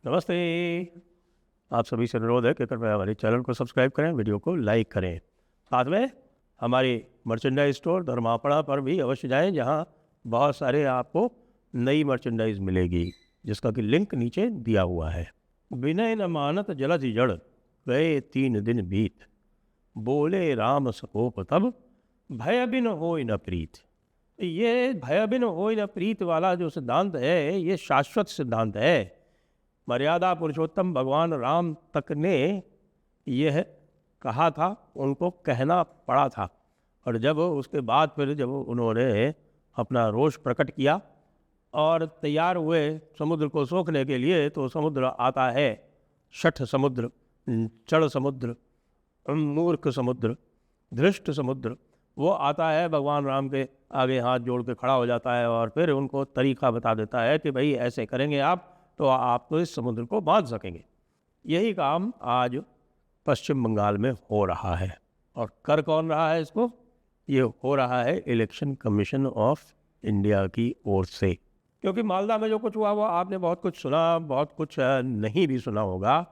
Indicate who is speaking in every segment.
Speaker 1: नमस्ते। आप सभी से अनुरोध है कि कृपया हमारे चैनल को सब्सक्राइब करें, वीडियो को लाइक करें। साथ में हमारी मर्चेंडाइज स्टोर धर्मापड़ा पर भी अवश्य जाएं, जहां बहुत सारे आपको नई मर्चेंडाइज मिलेगी, जिसका कि लिंक नीचे दिया हुआ है। विनय न मानत जलधि जड़, गए 3 दिन बीत, बोले राम सकोप तब, भय बिन होय न प्रीत। ये भय बिन होय न प्रीत वाला जो सिद्धांत है, ये शाश्वत सिद्धांत है। मर्यादा पुरुषोत्तम भगवान राम तक ने यह कहा था, उनको कहना पड़ा था। और जब उसके बाद फिर जब उन्होंने अपना रोष प्रकट किया और तैयार हुए समुद्र को सोखने के लिए, तो समुद्र आता है शठ समुद्र, चढ़ समुद्र, मूर्ख समुद्र, धृष्ट समुद्र। वो आता है भगवान राम के आगे हाथ जोड़ के खड़ा हो जाता है और फिर उनको तरीका बता देता है कि भाई ऐसे करेंगे आप तो आप तो इस समुद्र को बांध सकेंगे। यही काम आज पश्चिम बंगाल में हो रहा है। और कर कौन रहा है इसको? ये हो रहा है इलेक्शन कमीशन ऑफ इंडिया की ओर से। क्योंकि मालदा में जो कुछ हुआ वो आपने बहुत कुछ सुना, बहुत कुछ नहीं भी सुना होगा।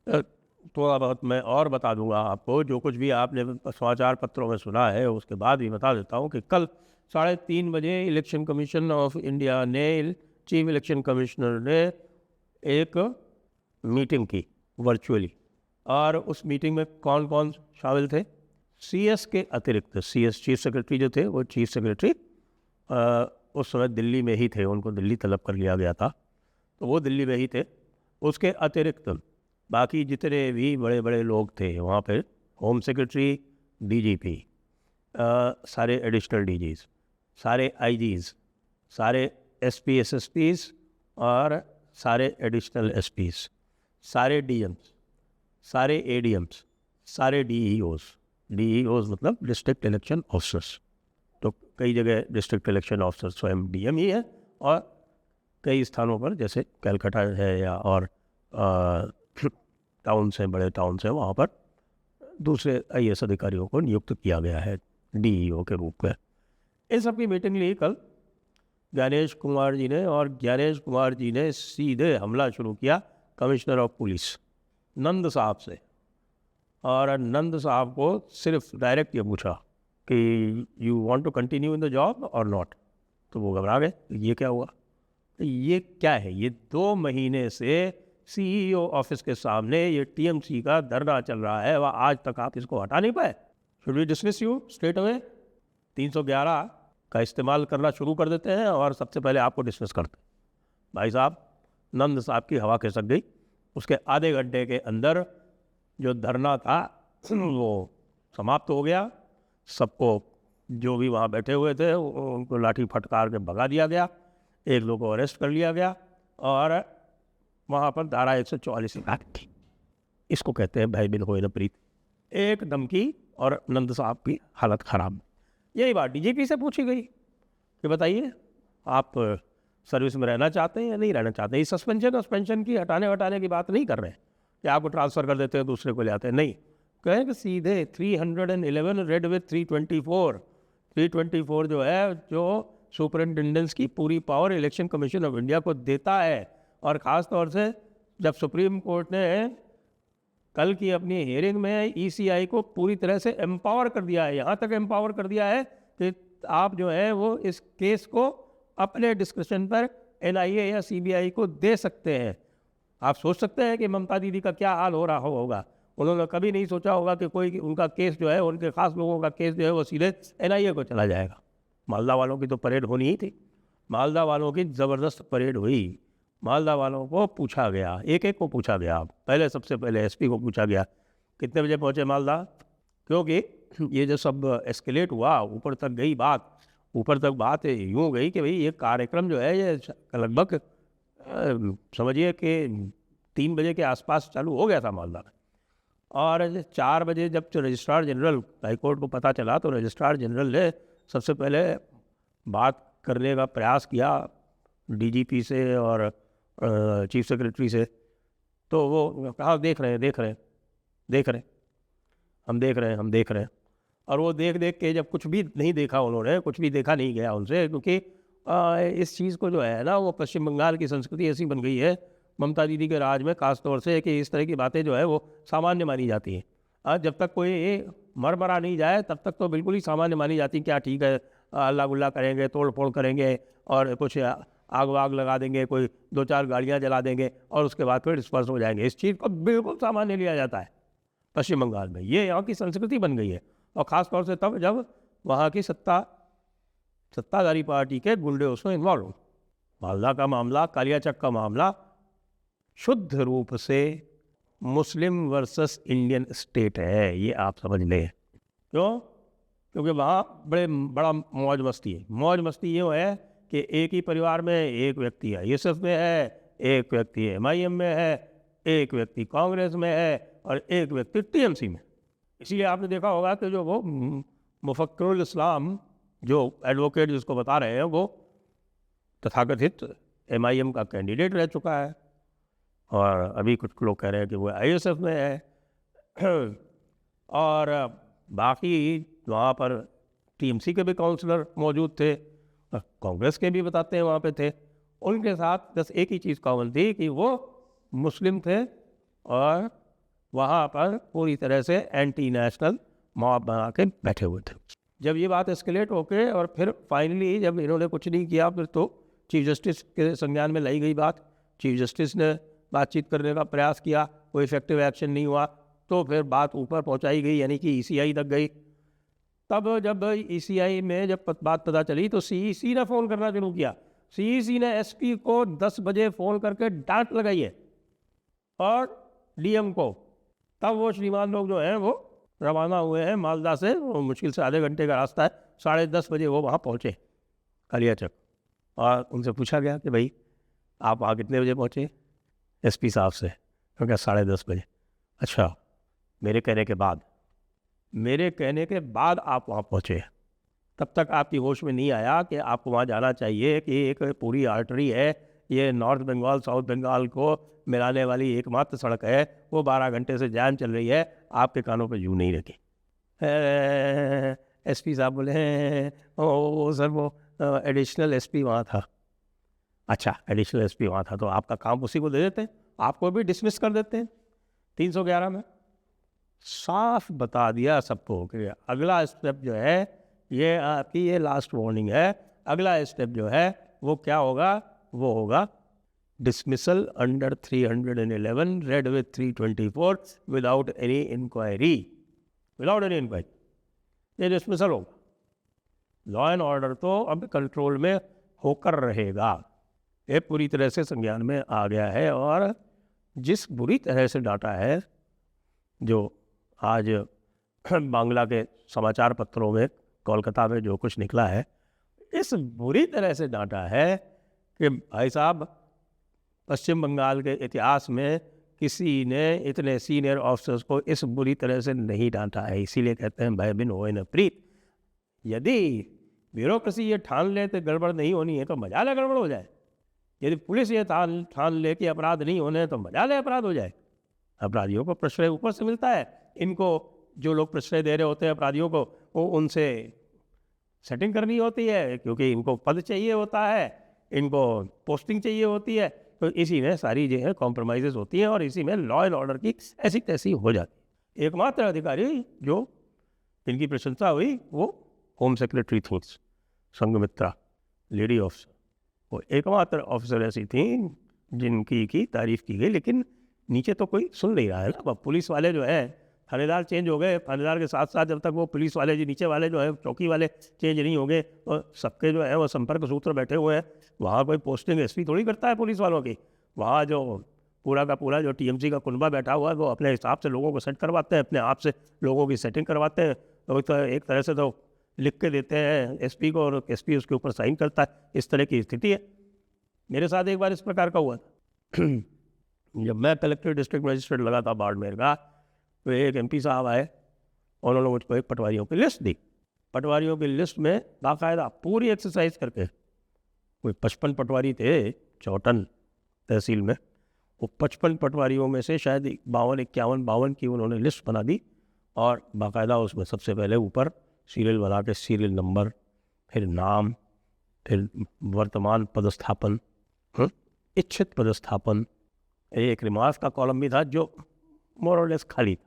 Speaker 1: थोड़ा बहुत मैं और बता दूंगा आपको। जो कुछ भी आपने समाचार पत्रों में सुना है उसके बाद भी बता देता हूँ कि कल 3:30 बजे इलेक्शन कमीशन ऑफ इंडिया ने, चीफ इलेक्शन कमिश्नर ने एक मीटिंग की वर्चुअली। और उस मीटिंग में कौन कौन शामिल थे? सीएस के अतिरिक्त, सीएस चीफ सेक्रेटरी जो थे, वो चीफ सेक्रेटरी उस समय दिल्ली में ही थे, उनको दिल्ली तलब कर लिया गया था, तो वो दिल्ली में ही थे। उसके अतिरिक्त बाकी जितने भी बड़े बड़े लोग थे वहाँ पर, होम सेक्रेटरी, डीजीपी, सारे एडिशनल डीजीज, सारे आईजीज, सारे एसपी एसएसपीज और सारे एडिशनल एसपीज, सारे डीएम्स, सारे एडीएम्स, सारे डीईओज मतलब डिस्ट्रिक्ट इलेक्शन ऑफिसर्स। तो कई जगह डिस्ट्रिक्ट इलेक्शन ऑफिसर स्वयं डीएम ही है, और कई स्थानों पर जैसे कलकत्ता है या और टाउन्स हैं, बड़े टाउन्स हैं, वहाँ पर दूसरे आईएएस अधिकारियों को नियुक्त किया गया है डीईओ के रूप में। इन सब की मीटिंग ली कल ज्ञानेश कुमार जी ने, और ज्ञानेश कुमार जी ने सीधे हमला शुरू किया कमिश्नर ऑफ पुलिस नंद साहब से। और नंद साहब को सिर्फ डायरेक्ट ये पूछा कि you want to continue in the job or not. तो वो घबरा गए, ये क्या हुआ, ये क्या है? ये 2 महीने से सीईओ ऑफिस के सामने ये टीएमसी का धरना चल रहा है, वह आज तक आप इसको हटा नहीं पाए। Should we dismiss you straight away? 311 का इस्तेमाल करना शुरू कर देते हैं और सबसे पहले आपको डिसमिस करते हैं। भाई साहब, नंद साहब की हवा खिसक गई। उसके आधे घंटे के अंदर जो धरना था वो समाप्त हो गया। सबको, जो भी वहाँ बैठे हुए थे, उनको लाठी फटकार के भगा दिया गया। एक लोग को अरेस्ट कर लिया गया और वहाँ पर धारा 144 लगा थी। इसको कहते हैं भय बिन होय न प्रीत। एक धमकी और नंद साहब की हालत खराब। यही बात डीजीपी से पूछी गई कि बताइए आप सर्विस में रहना चाहते हैं या नहीं रहना चाहते हैं। सस्पेंशन की हटाने की बात नहीं कर रहे हैं कि आपको ट्रांसफ़र कर देते हैं, दूसरे को ले आते हैं, नहीं। कहें कि सीधे 311 रेड विथ 324 जो है, जो सुपरिटेंडेंस की पूरी power election commission of India को देता है। और ख़ास तौर से जब सुप्रीम कोर्ट ने कल की अपनी हियरिंग में ईसीआई को पूरी तरह से एम्पावर कर दिया है, यहाँ तक एम्पावर कर दिया है कि आप जो है वो इस केस को अपने डिस्क्रिप्शन पर एनआईए या सीबीआई को दे सकते हैं। आप सोच सकते हैं कि ममता दीदी का क्या हाल हो रहा होगा। उन्होंने कभी नहीं सोचा होगा कि कोई उनका केस जो है, उनके खास लोगों का केस जो है वो सीधे एनआईए को चला जाएगा। मालदा वालों की तो परेड होनी ही थी। मालदा वालों की ज़बरदस्त परेड हुई। मालदा वालों को पूछा गया, एक एक को पूछा गया। पहले सबसे पहले एसपी को पूछा गया कितने बजे पहुँचे मालदा, क्योंकि ये जो सब एस्केलेट हुआ, ऊपर तक गई बात। ऊपर तक बात यूँ गई कि भाई ये कार्यक्रम जो है ये लगभग समझिए कि 3 बजे के आसपास चालू हो गया था मालदा में। और 4 बजे जब रजिस्ट्रार जनरल हाईकोर्ट को पता चला, तो रजिस्ट्रार जनरल ने सबसे पहले बात करने का प्रयास किया डीजीपी से और चीफ सेक्रेटरी से। तो वो कहा देख रहे हैं, हम देख रहे हैं। और वो देख के जब कुछ भी नहीं देखा उन्होंने, कुछ भी देखा नहीं गया उनसे, क्योंकि इस चीज़ को जो है ना, वो पश्चिम बंगाल की संस्कृति ऐसी बन गई है, ममता दीदी के राज में खास तौर से कि इस तरह की बातें जो है वो सामान्य मानी जाती हैं। जब तक कोई मरा नहीं जाए तब तक तो बिल्कुल ही सामान्य मानी जाती, क्या ठीक है, अल्लाह गुल्ला करेंगे, तोड़ फोड़ करेंगे और कुछ आग वाग लगा देंगे, कोई 2-4 गाड़ियाँ जला देंगे और उसके बाद फिर डिस्पर्स हो जाएंगे। इस चीज़ को बिल्कुल सामान्य लिया जाता है पश्चिम बंगाल में। ये यहाँ की संस्कृति बन गई है, और ख़ास तौर से तब जब वहाँ की सत्ताधारी पार्टी के गुंडे उसमें इन्वॉल्व हो। मालदा का मामला, कालियाचक का मामला शुद्ध रूप से मुस्लिम वर्सेस इंडियन स्टेट है, ये आप समझ लें। क्यों? क्योंकि वहाँ बड़ा मौज मस्ती है। मौज मस्ती ये है कि एक ही परिवार में एक व्यक्ति ISF में है, एक व्यक्ति MIM में है, एक व्यक्ति कांग्रेस में है और एक व्यक्ति TMC में। इसीलिए आपने देखा होगा कि जो वो मुफक्किरुल इस्लाम जो एडवोकेट जिसको बता रहे हैं, वो तथाकथित MIM का कैंडिडेट रह चुका है, और अभी कुछ लोग कह रहे हैं कि वो ISF में है। और बाकी वहाँ पर TMC के भी काउंसलर मौजूद थे, कांग्रेस के भी बताते हैं वहाँ पे थे। उनके साथ बस एक ही चीज़ कॉमन थी कि वो मुस्लिम थे और वहाँ पर पूरी तरह से एंटी नेशनल मॉब बना के बैठे हुए थे। जब ये बात एस्केलेट होके और फिर फाइनली जब इन्होंने कुछ नहीं किया, फिर तो चीफ जस्टिस के संज्ञान में लाई गई बात। चीफ जस्टिस ने बातचीत करने का प्रयास किया, कोई इफेक्टिव एक्शन नहीं हुआ, तो फिर बात ऊपर पहुंचाई गई, यानी कि ECI तक गई। तब जब ECI में जब बात पता चली तो CEC ने फ़ोन करना शुरू किया। CEC ने SP को 10 बजे फ़ोन करके डांट लगाई है और DM को। तब वो श्रीमान लोग जो हैं वो रवाना हुए हैं मालदा से, वो मुश्किल से आधे घंटे का रास्ता है, 10:30 बजे वो वहाँ पहुँचे कालियाचक, और उनसे पूछा गया कि भाई आप वहाँ कितने बजे पहुँचे? SP साहब से, तो क्या 10:30 बजे। अच्छा, मेरे कहने के बाद आप वहाँ पहुँचे, तब तक आपकी होश में नहीं आया कि आपको वहाँ जाना चाहिए, कि एक पूरी आर्टरी है, ये नॉर्थ बंगाल साउथ बंगाल को मिलाने वाली एकमात्र सड़क है, वो 12 घंटे से जाम चल रही है, आपके कानों पे जूं नहीं रखी। SP साहब बोले ओ सर वो एडिशनल SP वहाँ था। अच्छा, एडिशनल SP वहाँ था तो आपका काम उसी को दे देते हैं, आपको भी डिसमिस कर देते हैं 311 में। साफ बता दिया सबको कि अगला स्टेप जो है, ये आपकी ये लास्ट वार्निंग है, अगला स्टेप जो है वो क्या होगा? वो होगा dismissal under 311 read with 324 without any inquiry, ये डिसमिसल होगा। लॉ एंड ऑर्डर तो अब कंट्रोल में होकर रहेगा, ये पूरी तरह से संज्ञान में आ गया है। और जिस बुरी तरह से डाटा है, जो आज बांग्ला के समाचार पत्रों में, कोलकाता में जो कुछ निकला है, इस बुरी तरह से डांटा है कि भाई साहब, पश्चिम बंगाल के इतिहास में किसी ने इतने सीनियर ऑफिसर्स को इस बुरी तरह से नहीं डांटा है। इसीलिए कहते हैं भय बिन होए न प्रीत। यदि ब्यूरोक्रेसी ये ठान ले तो गड़बड़ नहीं होनी है तो मजा ले गड़बड़ हो जाए, यदि पुलिस ये ठान ले कि अपराध नहीं होने तो मजा ले अपराध हो जाए। अपराधियों को प्रश्रय ऊपर से मिलता है, इनको जो लोग प्रश्रय दे रहे होते हैं अपराधियों को, वो उनसे सेटिंग करनी होती है, क्योंकि इनको पद चाहिए होता है, इनको पोस्टिंग चाहिए होती है, तो इसी में सारी जो है कॉम्प्रोमाइज़ होती हैं और इसी में लॉ एंड ऑर्डर की ऐसी तैसी हो जाती। एकमात्र अधिकारी जो इनकी प्रशंसा हुई वो होम सेक्रेटरी थी संघमित्रा, लेडी ऑफिसर। वो एकमात्र ऑफिसर ऐसी थी जिनकी की तारीफ की गई, लेकिन नीचे तो कोई सुन नहीं रहा है ना। पुलिस वाले जो है, थानेदार चेंज हो गए, थानेदार के साथ साथ जब तक वो पुलिस वाले जो नीचे वाले जो है चौकी वाले चेंज नहीं हो गए, तो सबके जो है वो संपर्क सूत्र बैठे हुए हैं। वहाँ कोई पोस्टिंग SP थोड़ी करता है पुलिस वालों की। वहाँ जो पूरा का पूरा जो TMC का कुनबा बैठा हुआ है, वो अपने हिसाब से लोगों को सेट करवाते हैं, अपने आप से लोगों की सेटिंग करवाते हैं। तो एक तरह से तो लिख के देते हैं SP को, और SP उसके ऊपर साइन करता है। इस तरह की स्थिति है। मेरे साथ एक बार इस प्रकार का हुआ जब मैं कलेक्टर डिस्ट्रिक्ट मजिस्ट्रेट लगा था बाड़मेर का, तो एक MP साहब आए, उन्होंने मुझको एक पटवारियों की लिस्ट दी। पटवारियों की लिस्ट में बाकायदा पूरी एक्सरसाइज करके, कोई 55 पटवारी थे चौटन तहसील में, वो 55 पटवारियों में से शायद 52 की उन्होंने लिस्ट बना दी, और बाकायदा उसमें सबसे पहले ऊपर सीरियल बना के सीरियल नंबर, फिर नाम, फिर वर्तमान पदस्थापन, इच्छित पदस्थापन, एक रिमार्क्स का कॉलम भी था जो मोर और लेस खाली था,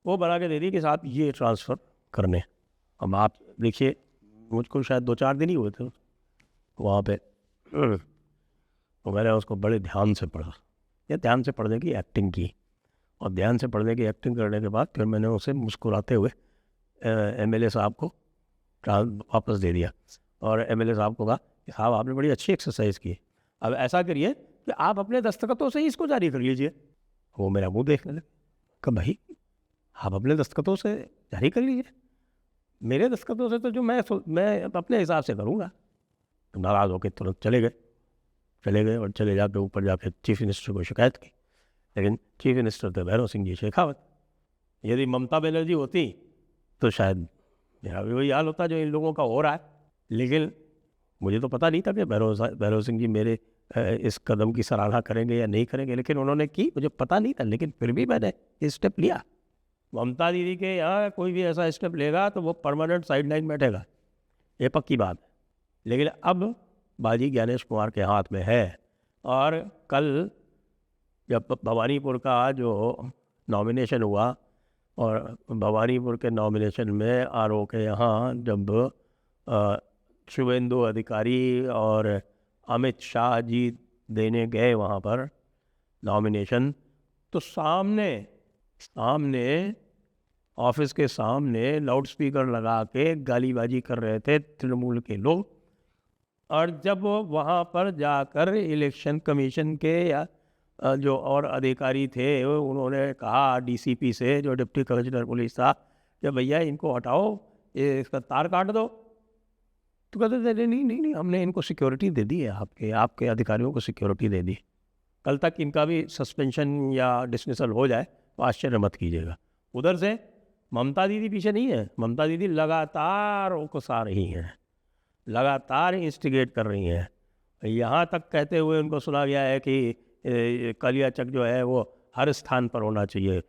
Speaker 1: वो बना के दे दी कि साहब ये ट्रांसफ़र करने। अब आप देखिए, मुझको शायद 2-4 दिन ही हुए थे वहाँ पे, तो मैंने उसको बड़े ध्यान से पढ़ा, या ध्यान से पढ़ने की एक्टिंग की, और ध्यान से पढ़ने की एक्टिंग करने के बाद फिर मैंने उसे मुस्कुराते हुए एमएलए साहब को वापस दे दिया, और एमएलए साहब को कहा कि साहब आपने बड़ी अच्छी एक्सरसाइज की, अब ऐसा करिए कि आप अपने दस्तखतों से ही इसको जारी कर लीजिए। वो मेरा मुंह देखने लगे, कहा भाई आप अपने दस्तखतों से जारी कर लीजिए, मेरे दस्तखतों से तो जो मैं अपने हिसाब से करूँगा। तो नाराज़ होकर तुरंत चले गए और चले जाकर ऊपर जाकर चीफ मिनिस्टर को शिकायत की। लेकिन चीफ मिनिस्टर थे भैरव सिंह जी शेखावत। यदि ममता बनर्जी होती तो शायद मेरा भी वही हाल होता जो इन लोगों का हो रहा है। लेकिन मुझे तो पता नहीं था कि भैरव सिंह जी मेरे इस कदम की सराहना करेंगे या नहीं करेंगे, लेकिन उन्होंने की, मुझे पता नहीं था, लेकिन फिर भी मैंने ये स्टेप लिया। ममता दीदी के यहाँ कोई भी ऐसा स्टेप लेगा तो वो परमानेंट साइडलाइन बैठेगा, ये पक्की बात है। लेकिन अब बाजी ज्ञानेश कुमार के हाथ में है, और कल जब भवानीपुर का जो नॉमिनेशन हुआ, और भवानीपुर के नॉमिनेशन में आरओ के यहाँ जब शुभेंदु अधिकारी और अमित शाह जी देने गए वहाँ पर नॉमिनेशन, तो सामने ऑफिस के सामने लाउड स्पीकर लगा के गालीबाजी कर रहे थे तृणमूल के लोग। और जब वहाँ पर जाकर इलेक्शन कमीशन के या जो और अधिकारी थे उन्होंने कहा डीसीपी से, जो डिप्टी कमिश्नर पुलिस था, कि भैया इनको हटाओ, ये इसका तार काट दो, तो कहते थे नहीं, हमने इनको सिक्योरिटी दे दी है, आपके अधिकारियों को सिक्योरिटी दे दी, कल तक इनका भी सस्पेंशन या डिसमिसल हो जाए तो आश्चर्य मत कीजिएगा। उधर से ममता दीदी पीछे नहीं है, ममता दीदी लगातार उकसा रही हैं, लगातार इंस्टिगेट कर रही हैं। यहाँ तक कहते हुए उनको सुना गया है कि कालियाचक जो है वो हर स्थान पर होना चाहिए,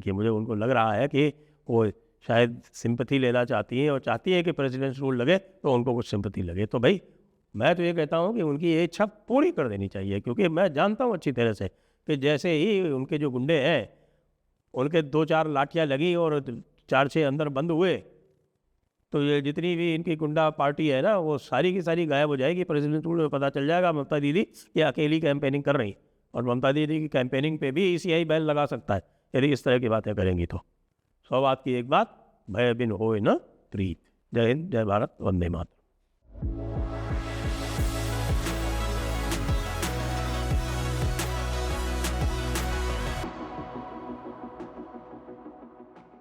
Speaker 1: कि मुझे उनको लग रहा है कि वो शायद सिंपैथी लेना चाहती हैं, और चाहती है कि प्रेसिडेंट रूल लगे तो उनको कुछ सिंपैथी लगे। तो भाई मैं तो ये कहता हूँ कि उनकी ये इच्छा पूरी कर देनी चाहिए, क्योंकि मैं जानता हूँ अच्छी तरह से कि जैसे ही उनके जो गुंडे हैं उनके 2-4 लाठियाँ लगी और 4-6 अंदर बंद हुए, तो ये जितनी भी इनकी गुंडा पार्टी है ना, वो सारी की सारी गायब हो जाएगी। प्रेसिडेंट रूल में पता चल जाएगा ममता दीदी ये अकेली कैंपेनिंग कर रही, और ममता दीदी की कैंपेनिंग पे भी ECI बैन लगा सकता है यदि इस तरह की बातें करेंगी तो। 100 बात की एक बात, भय बिन होए न प्रीत। जय हिंद, जय भारत, वंदे मातरम।